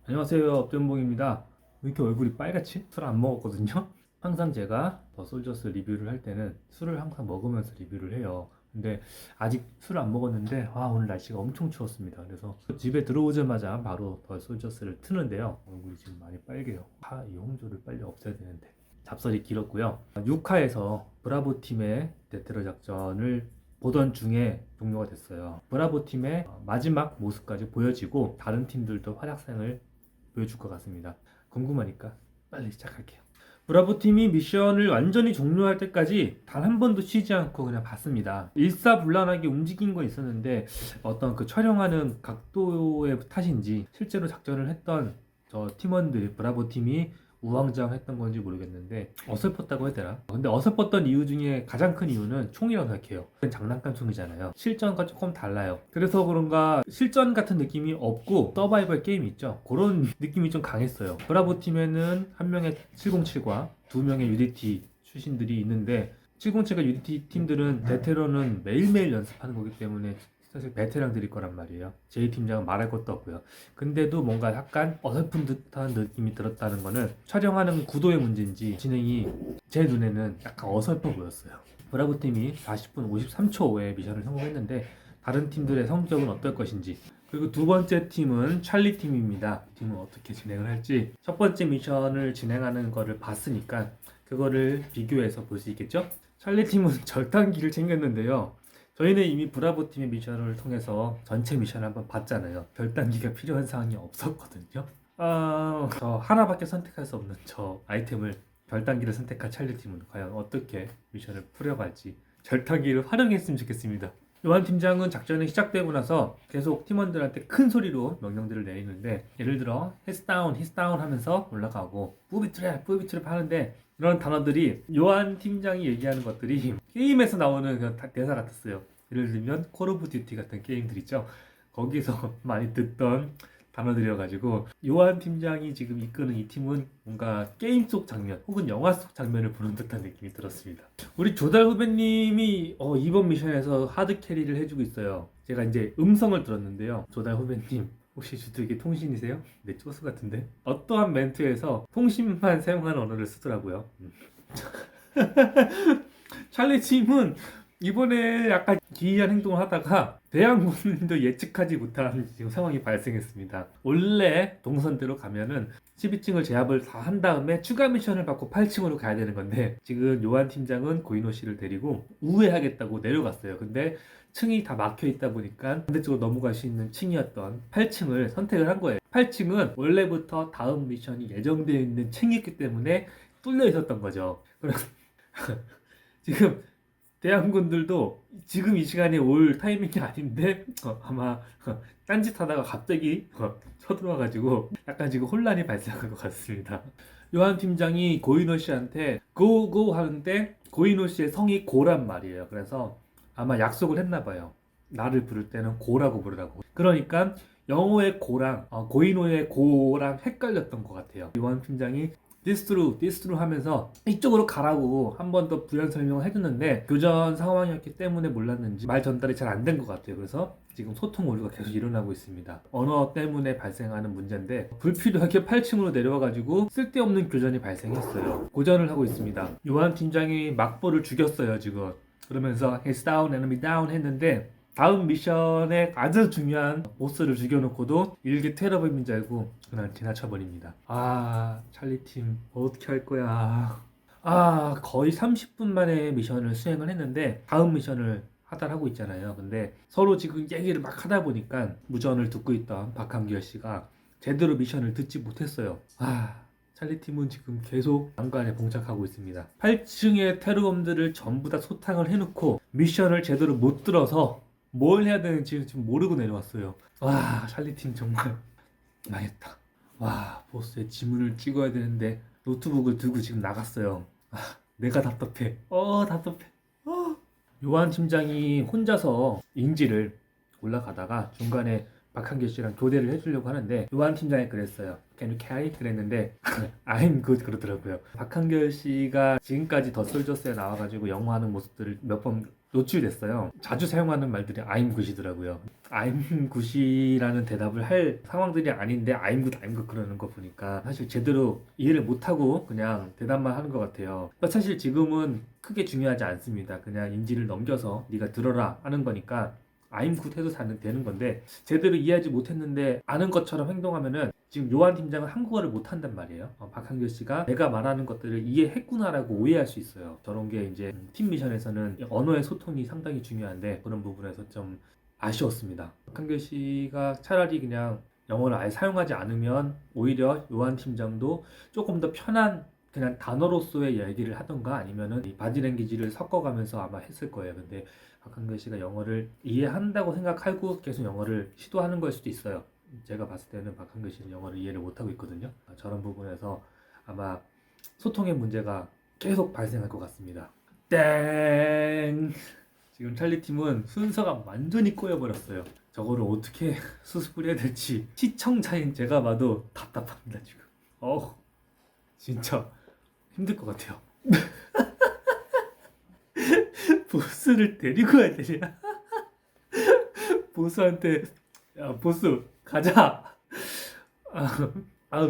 안녕하세요, 업전봉입니다. 왜 이렇게 얼굴이 빨갛지? 술 안 먹었거든요? 항상 제가 더 솔저스 리뷰를 할 때는 술을 항상 먹으면서 리뷰를 해요. 근데 아직 술을 안 먹었는데 오늘 날씨가 엄청 추웠습니다. 그래서 집에 들어오자마자 바로 더 솔저스를 트는데요. 얼굴이 지금 많이 빨개요. 이 홍조를 빨리 없애야 되는데. 잡설이 길었고요. 6화에서 브라보 팀의 데트러 작전을 보던 중에 종료가 됐어요. 브라보 팀의 마지막 모습까지 보여지고 다른 팀들도 활약상을 보여줄 것 같습니다. 궁금하니까 빨리 시작할게요. 브라보 팀이 미션을 완전히 종료할 때까지 단 한 번도 쉬지 않고 그냥 봤습니다. 일사불란하게 움직인 건 있었는데 어떤 그 촬영하는 각도의 탓인지 실제로 작전을 했던 저 팀원들이 브라보 팀이 우왕좌왕했던 건지 모르겠는데 어설펐다고 해야 되나? 근데 어설펐던 이유 중에 가장 큰 이유는 총이라고 생각해요. 장난감 총이잖아요. 실전과 조금 달라요. 그래서 그런가 실전 같은 느낌이 없고 서바이벌 게임이 있죠. 그런 느낌이 좀 강했어요. 브라보 팀에는 한 명의 707과 두 명의 UDT 출신들이 있는데 707과 UDT 팀들은 베테랑은 매일매일 연습하는 거기 때문에 사실 베테랑들일 거란 말이에요. J팀장은 말할 것도 없고요. 근데도 뭔가 약간 어설픈 듯한 느낌이 들었다는 거는 촬영하는 구도의 문제인지 진행이 제 눈에는 약간 어설퍼 보였어요. 브라보 팀이 40분 53초에 미션을 성공했는데 다른 팀들의 성적은 어떨 것인지, 그리고 두 번째 팀은 찰리 팀입니다. 팀은 어떻게 진행을 할지 첫 번째 미션을 진행하는 거를 봤으니까 그거를 비교해서 볼 수 있겠죠? 찰리 팀은 절단기를 챙겼는데요. 저희는 이미 브라보 팀의 미션을 통해서 전체 미션을 한번 봤잖아요. 결단기가 필요한 사항이 없었거든요. 저 하나밖에 선택할 수 없는 저 아이템을 결단기를 선택한 찰리 팀은 과연 어떻게 미션을 풀어갈지 결단기를 활용했으면 좋겠습니다. 요한 팀장은 작전이 시작되고 나서 계속 팀원들한테 큰 소리로 명령들을 내리는데, 예를 들어 히스 다운 하면서 올라가고 뿌비트랩 하는데, 이런 단어들이 요한 팀장이 얘기하는 것들이 게임에서 나오는 그런 대사 같았어요. 예를 들면 콜 오브 듀티 같은 게임들 있죠. 거기서 많이 듣던 단어들이어가지고 요한 팀장이 지금 이끄는 이 팀은 뭔가 게임 속 장면 혹은 영화 속 장면을 보는 듯한 느낌이 들었습니다. 우리 조달 후배님이 이번 미션에서 하드 캐리를 해주고 있어요. 제가 이제 음성을 들었는데요. 조달 후배님 혹시 주택에 통신이세요? 네, 쪼수 같은데. 어떠한 멘트에서 통신만 사용하는 언어를 쓰더라고요. 찰리 팀은 이번에 약간 기이한 행동을 하다가 대한민국도 예측하지 못한 지금 상황이 발생했습니다. 원래 동선대로 가면은 12층을 제압을 다 한 다음에 추가 미션을 받고 8층으로 가야 되는 건데, 지금 요한 팀장은 고인호 씨를 데리고 우회하겠다고 내려갔어요. 근데 층이 다 막혀 있다 보니까 반대쪽으로 넘어갈 수 있는 층이었던 8층을 선택을 한 거예요. 8층은 원래부터 다음 미션이 예정되어 있는 층이었기 때문에 뚫려 있었던 거죠. 그래서 지금 대한군들도 지금 이 시간에 올 타이밍이 아닌데 아마 딴짓하다가 갑자기 쳐들어와가지고 약간 지금 혼란이 발생한 것 같습니다. 요한 팀장이 고인호 씨한테 고고 하는데 고인호 씨의 성이 고란 말이에요. 그래서 아마 약속을 했나 봐요. 나를 부를 때는 고라고 부르라고. 그러니까 영어의 고랑 고인호의 고랑 헷갈렸던 것 같아요. 요한 팀장이 this through 하면서 이쪽으로 가라고 한 번 더 부연 설명을 해줬는데 교전 상황이었기 때문에 몰랐는지 말 전달이 잘 안 된 것 같아요. 그래서 지금 소통 오류가 계속 일어나고 있습니다. 언어 때문에 발생하는 문제인데 불필요하게 8층으로 내려와가지고 쓸데없는 교전이 발생했어요. 고전을 하고 있습니다. 요한 팀장이 막보를 죽였어요 지금. 그러면서 he's down, enemy down 했는데 다음 미션에 아주 중요한 보스를 죽여놓고도 일개 테러범인 줄 알고 그냥 지나쳐버립니다. 찰리팀 어떻게 할 거야. 거의 30분 만에 미션을 수행을 했는데 다음 미션을 하달하고 있잖아요. 근데 서로 지금 얘기를 막 하다 보니까 무전을 듣고 있던 박한결 씨가 제대로 미션을 듣지 못했어요. 찰리팀은 지금 계속 난관에 봉착하고 있습니다. 8층의 테러범들을 전부 다 소탕을 해놓고 미션을 제대로 못 들어서 뭘 해야 되는지 지금 모르고 내려왔어요. 찰리팀 정말 망했다. 보스의 지문을 찍어야 되는데 노트북을 들고 지금 나갔어요. 내가 답답해. 답답해. 요한 팀장이 혼자서 인지를 올라가다가 중간에 박한결 씨랑 교대를 해주려고 하는데 요한 팀장이 그랬어요. Can you carry? 그랬는데 I'm good 그러더라고요. 박한결 씨가 지금까지 더 솔저스에 나와가지고 영화하는 모습들을 몇 번 노출됐어요. 자주 사용하는 말들이 I'm good이더라고요. I'm good이라는 대답을 할 상황들이 아닌데 I'm good, I'm good 그러는 거 보니까 사실 제대로 이해를 못하고 그냥 대답만 하는 것 같아요. 사실 지금은 크게 중요하지 않습니다. 그냥 인지를 넘겨서 네가 들어라 하는 거니까 I'm good 해도 되는 건데 제대로 이해하지 못했는데 아는 것처럼 행동하면은 지금 요한 팀장은 한국어를 못한단 말이에요. 박한결 씨가 내가 말하는 것들을 이해했구나라고 오해할 수 있어요. 저런 게 이제 팀 미션에서는 언어의 소통이 상당히 중요한데 그런 부분에서 좀 아쉬웠습니다. 박한결 씨가 차라리 그냥 영어를 아예 사용하지 않으면 오히려 요한 팀장도 조금 더 편한 그냥 단어로서의 얘기를 하던가 아니면은 이 바디랭귀지를 섞어가면서 아마 했을 거예요. 근데 박한결 씨가 영어를 이해한다고 생각하고 계속 영어를 시도하는 걸 수도 있어요. 제가 봤을 때는 박한결 씨는 영어를 이해를 못하고 있거든요. 저런 부분에서 아마 소통의 문제가 계속 발생할 것 같습니다. 땡! 지금 찰리 팀은 순서가 완전히 꼬여버렸어요. 저거를 어떻게 수습을 해야 될지 시청자인 제가 봐도 답답합니다 지금. 진짜 힘들 것 같아요. 보스를 데리고 와야 되냐? 보스한테 야 보스 가자.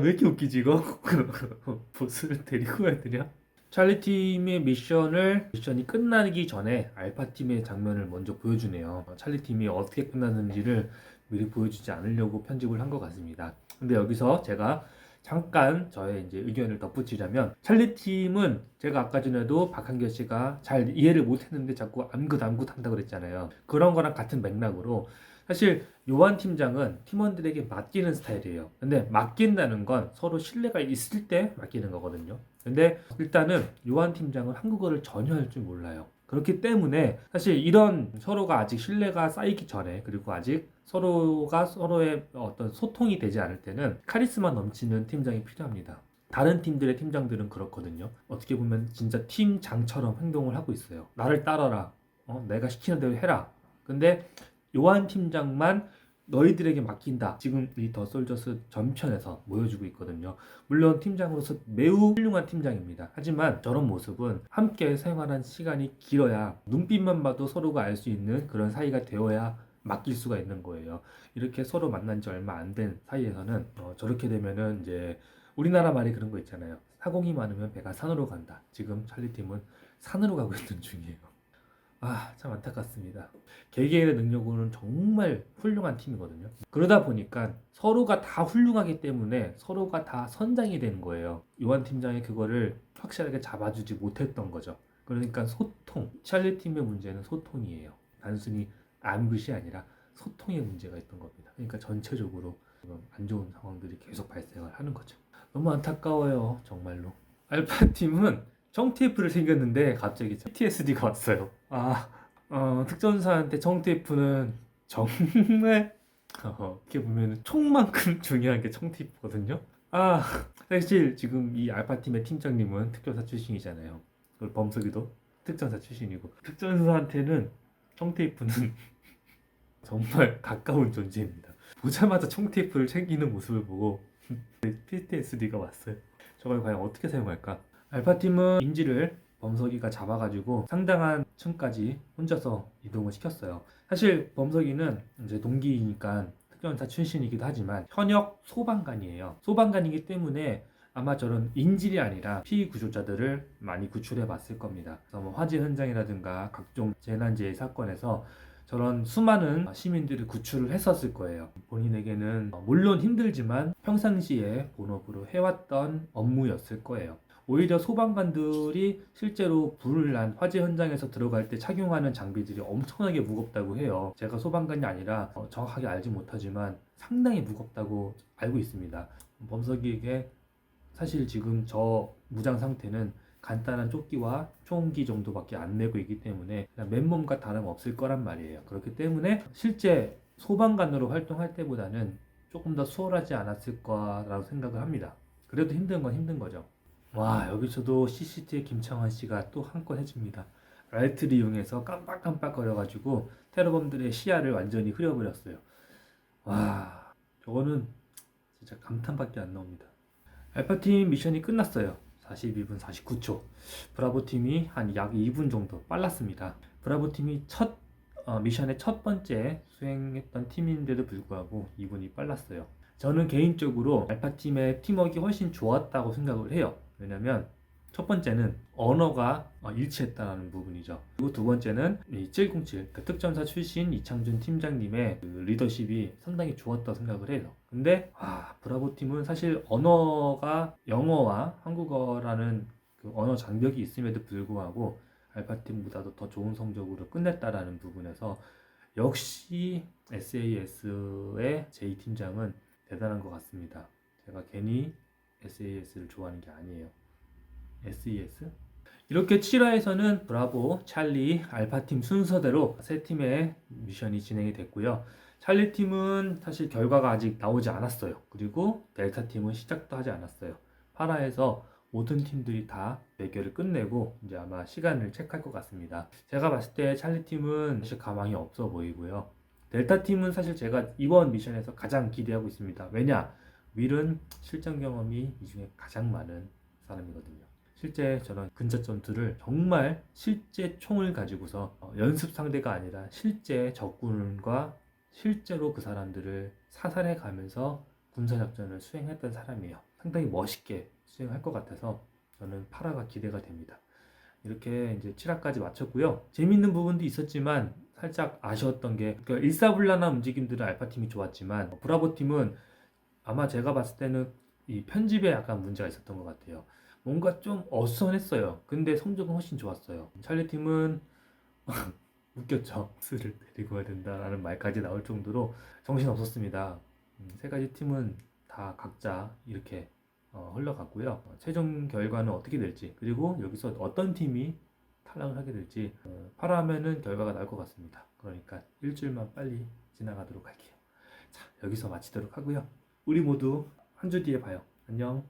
왜 이렇게 웃기지 이거? 보스를 데리고 와야 되냐? 찰리 팀의 미션이 끝나기 전에 알파 팀의 장면을 먼저 보여주네요. 찰리 팀이 어떻게 끝났는지를 미리 보여주지 않으려고 편집을 한 것 같습니다. 근데 여기서 제가 잠깐 저의 이제 의견을 덧붙이자면 찰리 팀은 제가 아까 전에도 박한결 씨가 잘 이해를 못했는데 자꾸 암긋 한다고 그랬잖아요. 그런 거랑 같은 맥락으로 사실 요한 팀장은 팀원들에게 맡기는 스타일이에요. 근데 맡긴다는 건 서로 신뢰가 있을 때 맡기는 거거든요. 근데 일단은 요한 팀장은 한국어를 전혀 할 줄 몰라요. 그렇기 때문에 사실 이런 서로가 아직 신뢰가 쌓이기 전에 그리고 아직 서로가 서로의 어떤 소통이 되지 않을 때는 카리스마 넘치는 팀장이 필요합니다. 다른 팀들의 팀장들은 그렇거든요. 어떻게 보면 진짜 팀장처럼 행동을 하고 있어요. 나를 따라라. 내가 시키는 대로 해라. 근데 요한 팀장만 너희들에게 맡긴다. 지금 이 더 솔저스 전편에서 보여주고 있거든요. 물론 팀장으로서 매우 훌륭한 팀장입니다. 하지만 저런 모습은 함께 생활한 시간이 길어야 눈빛만 봐도 서로가 알 수 있는 그런 사이가 되어야 맡길 수가 있는 거예요. 이렇게 서로 만난 지 얼마 안 된 사이에서는 저렇게 되면은 이제 우리나라 말이 그런 거 있잖아요. 사공이 많으면 배가 산으로 간다. 지금 찰리 팀은 산으로 가고 있는 중이에요. 참 안타깝습니다. 개개인의 능력으로는 정말 훌륭한 팀이거든요. 그러다 보니까 서로가 다 훌륭하기 때문에 서로가 다 선장이 되는 거예요. 요한 팀장이 그거를 확실하게 잡아주지 못했던 거죠. 그러니까 소통, 찰리 팀의 문제는 소통이에요. 단순히 암굿이 아니라 소통의 문제가 있던 겁니다. 그러니까 전체적으로 안 좋은 상황들이 계속 발생을 하는 거죠. 너무 안타까워요, 정말로. 알파 팀은 청테이프를 생겼는데 갑자기 PTSD가 왔어요. 특전사한테 청테이프는 정말 이렇게 보면 총만큼 중요한 게 청테이프거든요. 사실 지금 이 알파팀의 팀장님은 특전사 출신이잖아요. 그리고 범석이도 특전사 출신이고 특전사한테는 청테이프는 정말 가까운 존재입니다. 보자마자 청테이프를 챙기는 모습을 보고 PTSD가 왔어요. 저걸 과연 어떻게 사용할까? 알파팀은 인지를 범석이가 잡아가지고 상당한 층까지 혼자서 이동을 시켰어요. 사실 범석이는 이제 동기이니까 특전사 출신이기도 하지만 현역 소방관이에요. 소방관이기 때문에 아마 저런 인질이 아니라 피해 구조자들을 많이 구출해 봤을 겁니다. 그래서 뭐 화재 현장이라든가 각종 재난재해 사건에서 저런 수많은 시민들을 구출을 했었을 거예요. 본인에게는 물론 힘들지만 평상시에 본업으로 해왔던 업무였을 거예요. 오히려 소방관들이 실제로 불을 난 화재 현장에서 들어갈 때 착용하는 장비들이 엄청나게 무겁다고 해요. 제가 소방관이 아니라 정확하게 알지 못하지만 상당히 무겁다고 알고 있습니다. 범석이에게 사실 지금 저 무장 상태는 간단한 조끼와 총기 정도밖에 안 메고 있기 때문에 맨몸과 다름없을 거란 말이에요. 그렇기 때문에 실제 소방관으로 활동할 때보다는 조금 더 수월하지 않았을 거라고 생각을 합니다. 그래도 힘든 건 힘든 거죠. 여기서도 CCTV 김창완 씨가 또 한 건 해줍니다. 라이트를 이용해서 깜빡깜빡거려가지고 테러범들의 시야를 완전히 흐려버렸어요. 저거는 진짜 감탄밖에 안 나옵니다. 알파팀 미션이 끝났어요. 42분 49초. 브라보 팀이 한 약 2분 정도 빨랐습니다. 브라보 팀이 첫 미션의 첫 번째 수행했던 팀인데도 불구하고 2분이 빨랐어요. 저는 개인적으로 알파팀의 팀워크가 훨씬 좋았다고 생각을 해요. 왜냐면 첫 번째는 언어가 일치했다는 부분이죠. 그리고 두 번째는 이 707, 그 특전사 출신 이창준 팀장님의 그 리더십이 상당히 좋았다고 생각을 해요. 근데 브라보 팀은 사실 언어가 영어와 한국어라는 그 언어 장벽이 있음에도 불구하고 알파팀보다도 더 좋은 성적으로 끝냈다라는 부분에서 역시 SAS의 제이 팀장은 대단한 것 같습니다. 제가 괜히 SAS를 좋아하는 게 아니에요. SES? 이렇게 7화에서는 브라보, 찰리, 알파팀 순서대로 세 팀의 미션이 진행이 됐고요. 찰리 팀은 사실 결과가 아직 나오지 않았어요. 그리고 델타 팀은 시작도 하지 않았어요. 8화에서 모든 팀들이 다 대결을 끝내고 이제 아마 시간을 체크할 것 같습니다. 제가 봤을 때 찰리 팀은 사실 가망이 없어 보이고요. 델타 팀은 사실 제가 이번 미션에서 가장 기대하고 있습니다. 왜냐? 윌은 실전 경험이 이 중에 가장 많은 사람이거든요. 실제 저런 근접 전투를 정말 실제 총을 가지고서 연습 상대가 아니라 실제 적군과 실제로 그 사람들을 사살해 가면서 군사작전을 수행했던 사람이에요. 상당히 멋있게 수행할 것 같아서 저는 8화가 기대가 됩니다. 이렇게 이제 7화까지 마쳤고요. 재밌는 부분도 있었지만 살짝 아쉬웠던 게 그러니까 일사불란한 움직임들은 알파팀이 좋았지만 브라보팀은 아마 제가 봤을 때는 이 편집에 약간 문제가 있었던 것 같아요. 뭔가 좀 어수선했어요. 근데 성적은 훨씬 좋았어요. 찰리 팀은 웃겼죠. 스를 데리고 와야 된다라는 말까지 나올 정도로 정신 없었습니다. 세 가지 팀은 다 각자 이렇게 흘러갔고요. 최종 결과는 어떻게 될지 그리고 여기서 어떤 팀이 탈락을 하게 될지 파라하면은 결과가 나올 것 같습니다. 그러니까 일주일만 빨리 지나가도록 할게요. 자, 여기서 마치도록 하고요. 우리 모두 한 주 뒤에 봐요. 안녕.